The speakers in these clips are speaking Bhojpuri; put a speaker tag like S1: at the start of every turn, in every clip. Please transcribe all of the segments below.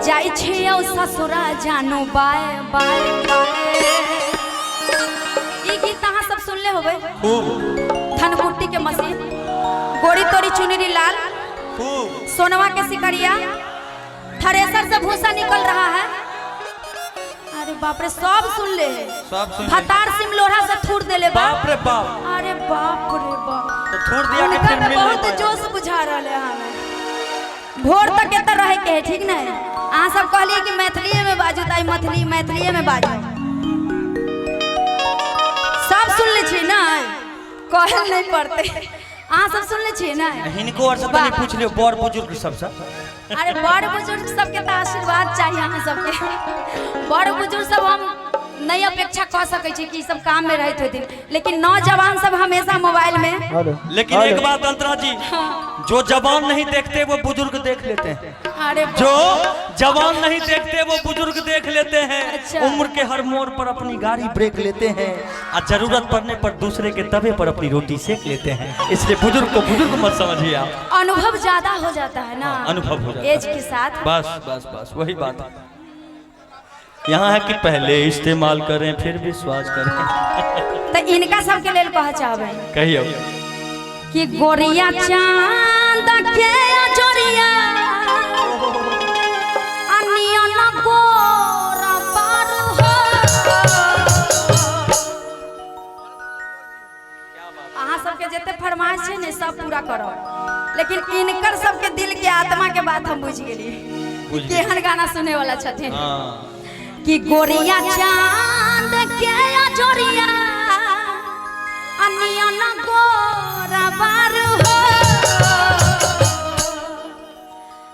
S1: जाई छे ओ ससुरा जानो बाय बाय बाय। ई गीत अहाँ सब सुनले होबे
S2: खूब।
S1: धनकुट्टी के मशीन, गोरी तोरी चुनरी लाल,
S2: खूब।
S1: सोनवा के सिकरिया, थ्रेसर से भूसा निकल रहा है। अरे बाप रे, सब सुन ले।
S2: सब सुन ले।
S1: भतार सिम लोढ़ा से थूर देले बा।
S2: बाप रे बाप।
S1: अरे बाप रे बाप,
S2: तो थूर दिया के
S1: उनका
S2: फिर
S1: में
S2: मिल
S1: बहुत
S2: नहीं
S1: जोश बुझा रहले हमें। भोर तक एत रहे के है, ठीक नहीं। अहाँ सब कहलिए कि मैथिली में बाजू, ताई मैथिली में बाजू। सब सुन ले छी ना, कहल नहीं पड़ते। अहाँ सब सुन ले छी ना।
S2: हिनको और सब तनी पूछ लियो बड़ बुजुर्ग सब से।
S1: अरे बड़ बुजुर्ग सबके तो आशीर्वाद चाहिए अहाँ सबके। बड़ बुजुर्ग सब हम नहीं अपेक्षा कह सके छी कि सब काम में रहते होते, लेकिन नौजवान सब हमेशा मोबाइल में।
S2: लेकिन एक बात अंतरा जी, जो जवान नहीं देखते वो बुजुर्ग देख लेते हैं।
S1: अरे
S2: जो जवान नहीं देखते वो बुजुर्ग देख लेते हैं।
S1: अच्छा।
S2: उम्र के हर मोड़ पर अपनी गाड़ी ब्रेक लेते हैं और जरूरत पड़ने पर दूसरे के तवे पर अपनी रोटी सेक लेते हैं। इसलिए बुजुर्ग को बुजुर्ग मत समझिए आप।
S1: अनुभव ज्यादा हो जाता है ना,
S2: अनुभव हो जाता है
S1: एज के साथ।
S2: बस बस बस वही बात है। यहाँ है कि पहले इस्तेमाल करें फिर विश्वास करें।
S1: तो इनका सबके लेल कह चाहबे
S2: कहियो
S1: कि गोरिया चांद के अजोरिया अनिया न गोरा पार हो। अहाँ सबके जते फरमाइश है ने सब पूरा करो, लेकिन इनकर सबके दिल के आत्मा के बात हम बुझ गेली। केहन गाना सुने वाला छथिन कि गोरिया चांद के अजोरिया अनिया न गोरा बार हो।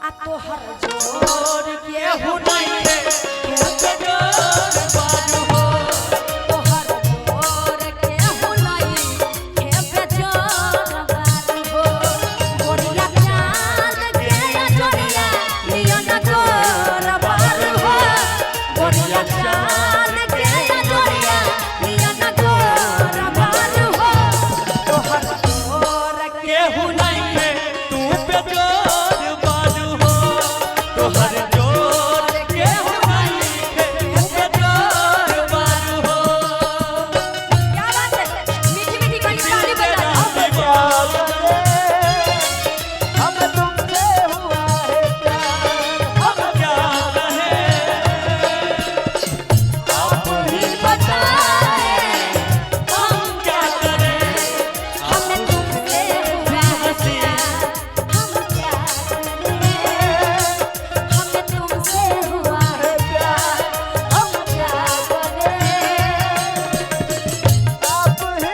S1: आ तोहर जोर के हो नहीं है, जोर बार हो। तोहर जोर के हो नहीं है, जोर बार हो। गोरिया चांद के अजोरिया अनिया न गोरा बार हो। गोरिया चांद के अजोरिया अनिया न गोरा बार हो। तोहर जोर के हो नहीं है,
S2: तू पे जोर बाजू हो। तोहर जोर के हो नहीं है, तू पे जोर बाजू हो।
S1: क्या बात है, मीठी मीठी कली ताली बजाओ।
S2: हम तुमसे हुआ है प्यार, हम क्या कहें आप ही
S1: बताए
S2: हम क्या करें।
S1: हमें तुमसे हुआ है प्यार, हम क्या करें। हमें तुमसे हुआ है प्यार, हम क्या करें।
S2: आप ही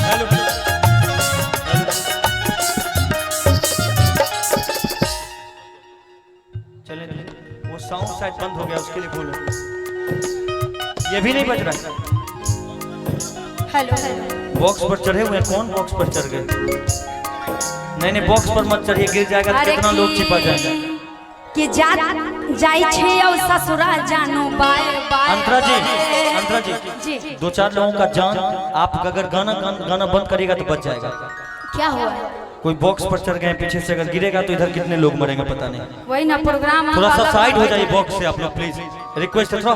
S2: हेलो चले वो साउंड शायद बंद हो गया, उसके लिए बोलो। ये भी नहीं बज रहा है।
S1: Hello hello.
S2: बॉक्स पर चढ़े हुए हैं, कौन बॉक्स पर चढ़ गए? नहीं नहीं बॉक्स पर मत चढ़िए, गिर जाएगा तो कितना लोग चिपक जाएंगे।
S1: कि जाई छे ओ ससुरा जानो बाय बाय।
S2: अंतरा जी
S1: जी
S2: दो चार लोगों का जान आप अगर गाना बंद करेगा तो बच जाएगा।
S1: क्या हुआ?
S2: कोई बॉक्स पर चढ़ गए पीछे से, अगर गिरेगा तो इधर कितने लोग मरेंगे पता नहीं।
S1: वही ना प्रोग्राम
S2: थोड़ा सा
S1: अलग
S2: साइड हो
S1: अलग
S2: जाइए बॉक्स से आप लोग प्लीज, रिक्वेस्ट है। थोड़ा